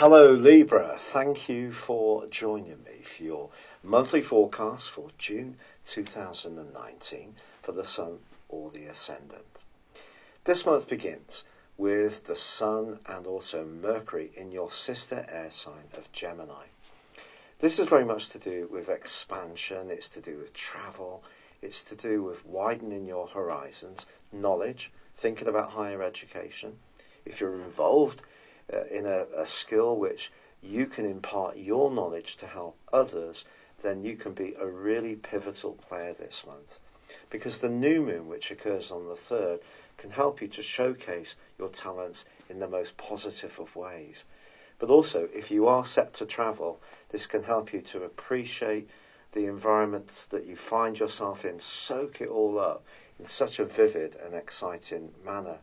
Hello Libra, thank you for joining me for your monthly forecast for June 2019 for the Sun or the Ascendant. This month begins with the Sun and also Mercury in your sister air sign of Gemini. This is very much to do with expansion, it's to do with travel, it's to do with widening your horizons, knowledge, thinking about higher education. If you're involved in a skill which you can impart your knowledge to help others, then you can be a really pivotal player this month. Because the new moon, which occurs on the 3rd, can help you to showcase your talents in the most positive of ways. But also, if you are set to travel, this can help you to appreciate the environments that you find yourself in, soak it all up in such a vivid and exciting manner.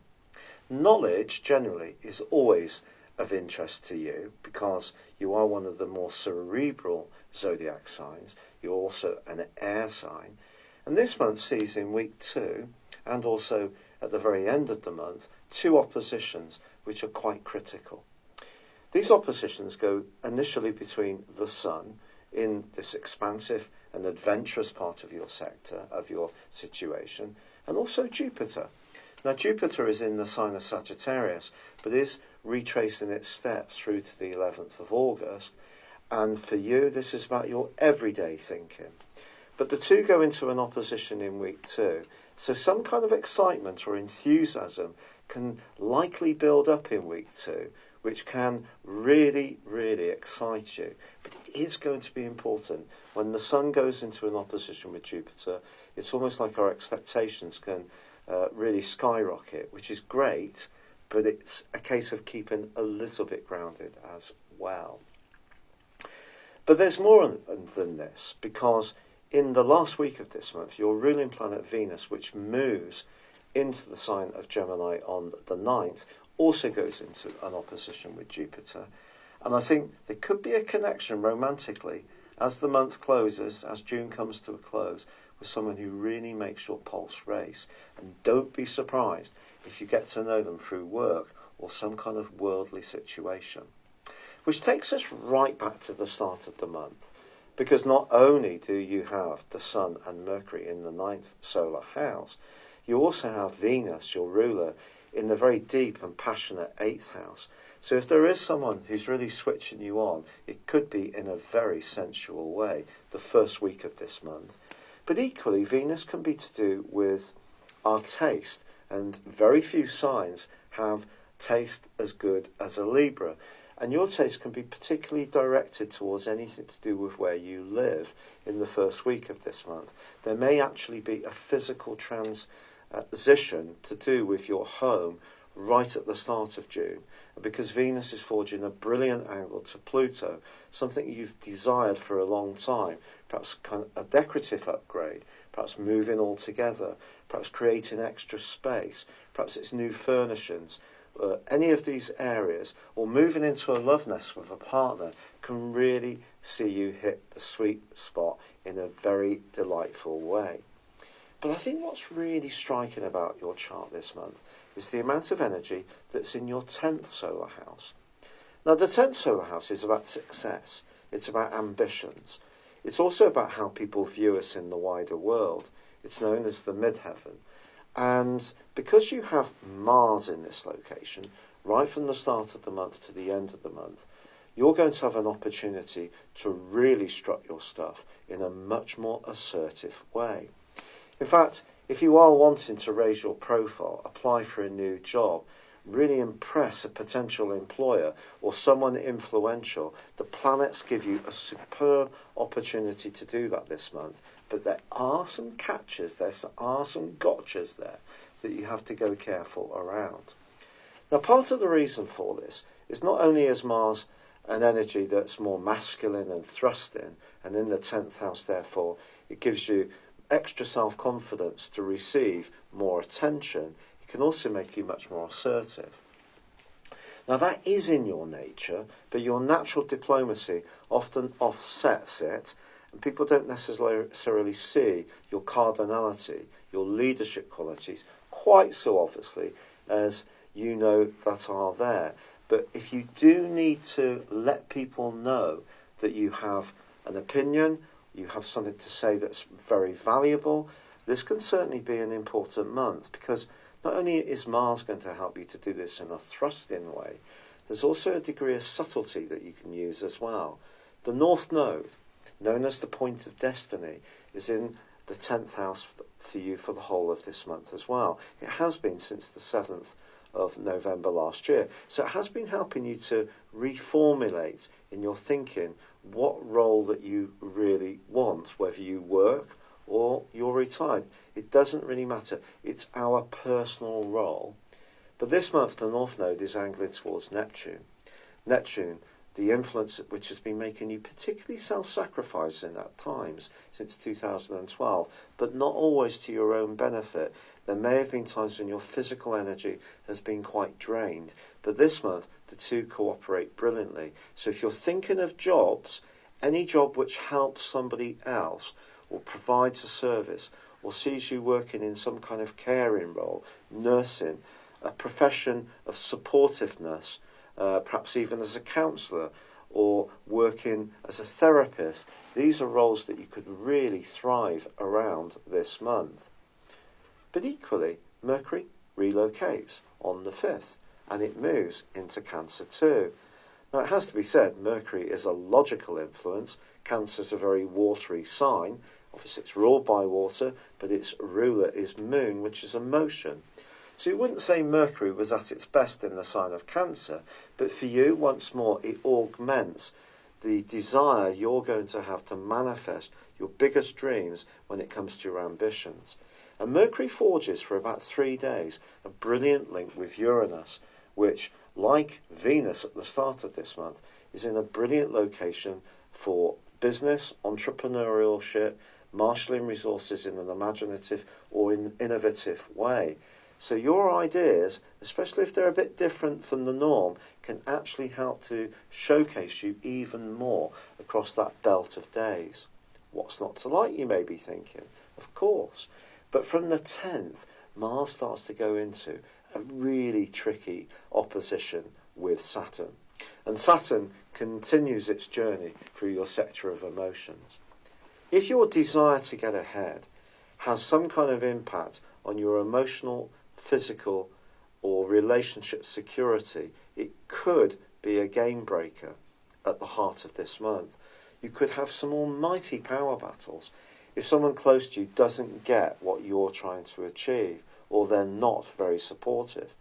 Knowledge, generally, is always of interest to you because you are one of the more cerebral zodiac signs. You're also an air sign. And this month sees in week 2, and also at the very end of the month, 2 oppositions which are quite critical. These oppositions go initially between the Sun in this expansive and adventurous part of your sector, of your situation, and also Jupiter. Now, Jupiter is in the sign of Sagittarius, but is retracing its steps through to the 11th of August. And for you, this is about your everyday thinking. But the two go into an opposition in week 2. So some kind of excitement or enthusiasm can likely build up in week 2, which can really, really excite you. But it is going to be important. When the Sun goes into an opposition with Jupiter, it's almost like our expectations can really skyrocket, which is great, but it's a case of keeping a little bit grounded as well. But there's more than this, because in the last week of this month, your ruling planet Venus, which moves into the sign of Gemini on the 9th, also goes into an opposition with Jupiter. And I think there could be a connection romantically as the month closes, as June comes to a close, with someone who really makes your pulse race. And don't be surprised if you get to know them through work or some kind of worldly situation. Which takes us right back to the start of the month, because not only do you have the Sun and Mercury in the 9th solar house, you also have Venus, your ruler, in the very deep and passionate 8th house. So if there is someone who's really switching you on, it could be in a very sensual way the first week of this month. But equally, Venus can be to do with our taste, and very few signs have taste as good as a Libra. And your taste can be particularly directed towards anything to do with where you live in the first week of this month. There may actually be a physical transition to do with your home right at the start of June, because Venus is forging a brilliant angle to Pluto, something you've desired for a long time, perhaps kind of a decorative upgrade, perhaps moving altogether, perhaps creating extra space, perhaps it's new furnishings. Any of these areas, or moving into a love nest with a partner, can really see you hit the sweet spot in a very delightful way. But I think what's really striking about your chart this month is the amount of energy that's in your 10th solar house. Now, the 10th solar house is about success. It's about ambitions. It's also about how people view us in the wider world. It's known as the midheaven. And because you have Mars in this location, right from the start of the month to the end of the month, you're going to have an opportunity to really strut your stuff in a much more assertive way. In fact, if you are wanting to raise your profile, apply for a new job, really impress a potential employer or someone influential, the planets give you a superb opportunity to do that this month. But there are some catches, there are some gotchas there that you have to go careful around. Now, part of the reason for this is not only is Mars an energy that's more masculine and thrusting, and in the 10th house, therefore, it gives you extra self-confidence to receive more attention, it can also make you much more assertive. Now, that is in your nature, but your natural diplomacy often offsets it, and people don't necessarily see your cardinality, your leadership qualities, quite so obviously as you know that are there. But if you do need to let people know that you have an opinion, you have something to say that's very valuable, this can certainly be an important month, because not only is Mars going to help you to do this in a thrust-in way, there's also a degree of subtlety that you can use as well. The North Node, known as the point of destiny, is in the 10th house for you for the whole of this month as well. It has been since the 7th of November last year. So it has been helping you to reformulate in your thinking what role that you really want, whether you work or you're retired. It doesn't really matter. It's our personal role. But this month, the North Node is angling towards Neptune. Neptune, the influence which has been making you particularly self-sacrificing at times since 2012, but not always to your own benefit. There may have been times when your physical energy has been quite drained, but this month the two cooperate brilliantly. So if you're thinking of jobs, any job which helps somebody else or provides a service or sees you working in some kind of caring role, nursing, a profession of supportiveness, perhaps even as a counsellor or working as a therapist, these are roles that you could really thrive around this month. But equally, Mercury relocates on the 5th, and it moves into Cancer too. Now, it has to be said, Mercury is a logical influence. Cancer is a very watery sign. Obviously, it's ruled by water, but its ruler is Moon, which is emotion. So you wouldn't say Mercury was at its best in the sign of Cancer, but for you, once more, it augments the desire you're going to have to manifest your biggest dreams when it comes to your ambitions. And Mercury forges for about 3 days a brilliant link with Uranus, which, like Venus at the start of this month, is in a brilliant location for business, entrepreneurship, marshalling resources in an imaginative or innovative way. So your ideas, especially if they're a bit different from the norm, can actually help to showcase you even more across that belt of days. What's not to like, you may be thinking? Of course. But from the 10th, Mars starts to go into a really tricky opposition with Saturn. And Saturn continues its journey through your sector of emotions. If your desire to get ahead has some kind of impact on your emotional, physical or relationship security, it could be a game breaker at the heart of this month. You could have some almighty power battles if someone close to you doesn't get what you're trying to achieve, or they're not very supportive.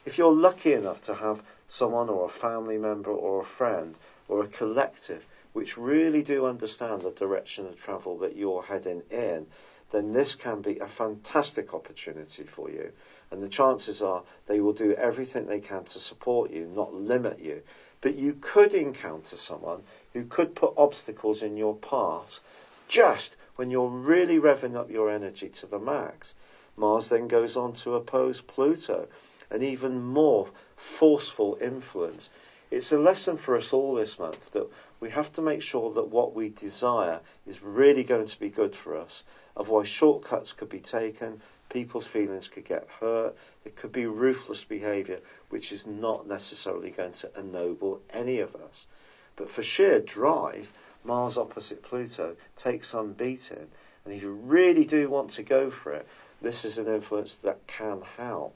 If you're lucky enough to have someone or a family member or a friend or a collective which really do understand the direction of travel that you're heading in, then this can be a fantastic opportunity for you. And the chances are they will do everything they can to support you, not limit you. But you could encounter someone who could put obstacles in your path just when you're really revving up your energy to the max. Mars then goes on to oppose Pluto, an even more forceful influence. It's a lesson for us all this month that we have to make sure that what we desire is really going to be good for us. Otherwise, shortcuts could be taken, people's feelings could get hurt, there could be ruthless behaviour which is not necessarily going to ennoble any of us. But for sheer drive, Mars opposite Pluto takes some beating, and if you really do want to go for it, this is an influence that can help.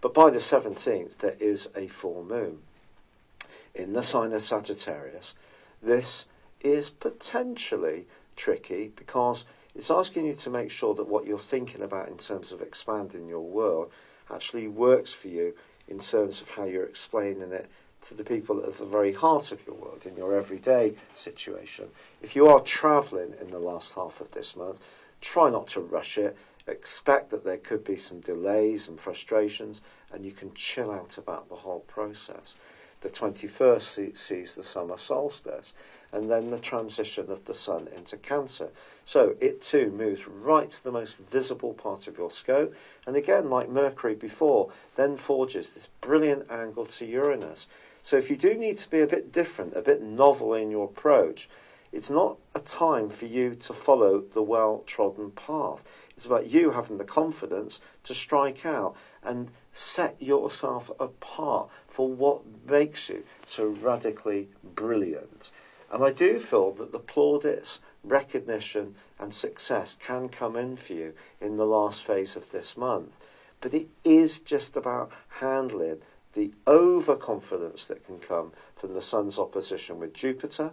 But by the 17th, there is a full moon in the sign of Sagittarius. This is potentially tricky because it's asking you to make sure that what you're thinking about in terms of expanding your world actually works for you in terms of how you're explaining it to the people at the very heart of your world, in your everyday situation. If you are travelling in the last half of this month, try not to rush it. Expect that there could be some delays and frustrations, and you can chill out about the whole process. The 21st sees the summer solstice, and then the transition of the sun into Cancer. So it too moves right to the most visible part of your scope, and again, like Mercury before, then forges this brilliant angle to Uranus. So if you do need to be a bit different, a bit novel in your approach, It's not a time for you to follow the well-trodden path. It's about you having the confidence to strike out and set yourself apart for what makes you so radically brilliant. And I do feel that the plaudits, recognition and success can come in for you in the last phase of this month. But it is just about handling the overconfidence that can come from the Sun's opposition with Jupiter,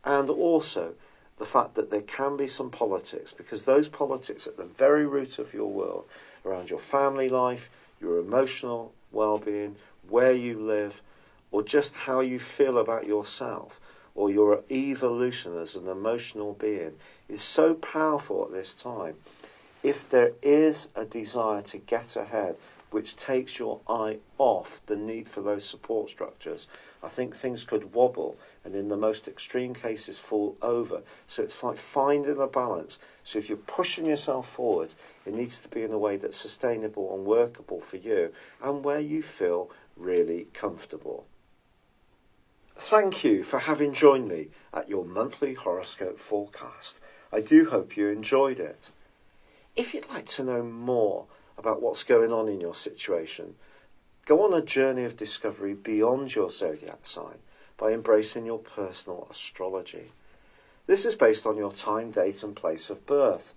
and also the fact that there can be some politics, because those politics at the very root of your world, around your family life, your emotional well-being, where you live, or just how you feel about yourself, or your evolution as an emotional being, is so powerful at this time. If there is a desire to get ahead, which takes your eye off the need for those support structures, I think things could wobble and in the most extreme cases fall over. So it's like finding a balance. So if you're pushing yourself forward, it needs to be in a way that's sustainable and workable for you and where you feel really comfortable. Thank you for having joined me at your monthly horoscope forecast. I do hope you enjoyed it. If you'd like to know more about what's going on in your situation, go on a journey of discovery beyond your zodiac sign by embracing your personal astrology. This is based on your time, date and place of birth.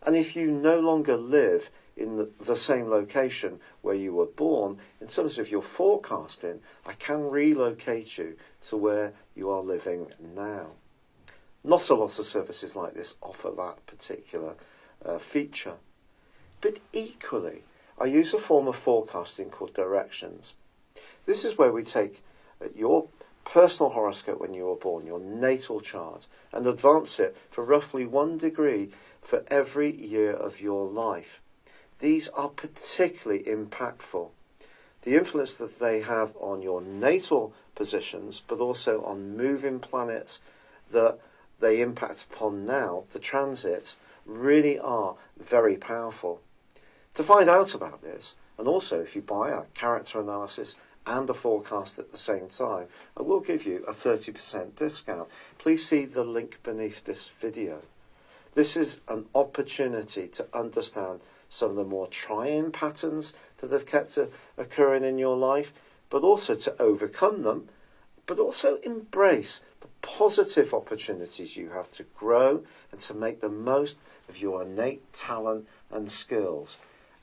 And if you no longer live in the same location where you were born, in terms of your forecasting, I can relocate you to where you are living now. Not a lot of services like this offer that particular feature. But equally, I use a form of forecasting called directions. This is where we take your personal horoscope when you were born, your natal chart, and advance it for roughly 1 degree for every year of your life. These are particularly impactful. The influence that they have on your natal positions, but also on moving planets that they impact upon now, the transits, really are very powerful. To find out about this, and also if you buy a character analysis and a forecast at the same time, I will give you a 30% discount. Please see the link beneath this video. This is an opportunity to understand some of the more trying patterns that have kept occurring in your life, but also to overcome them, but also embrace the positive opportunities you have to grow and to make the most of your innate talent and skills.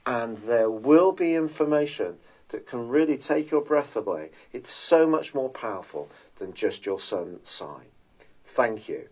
And there will be information that can really take your breath away. It's so much more powerful than just your sun sign. Thank you.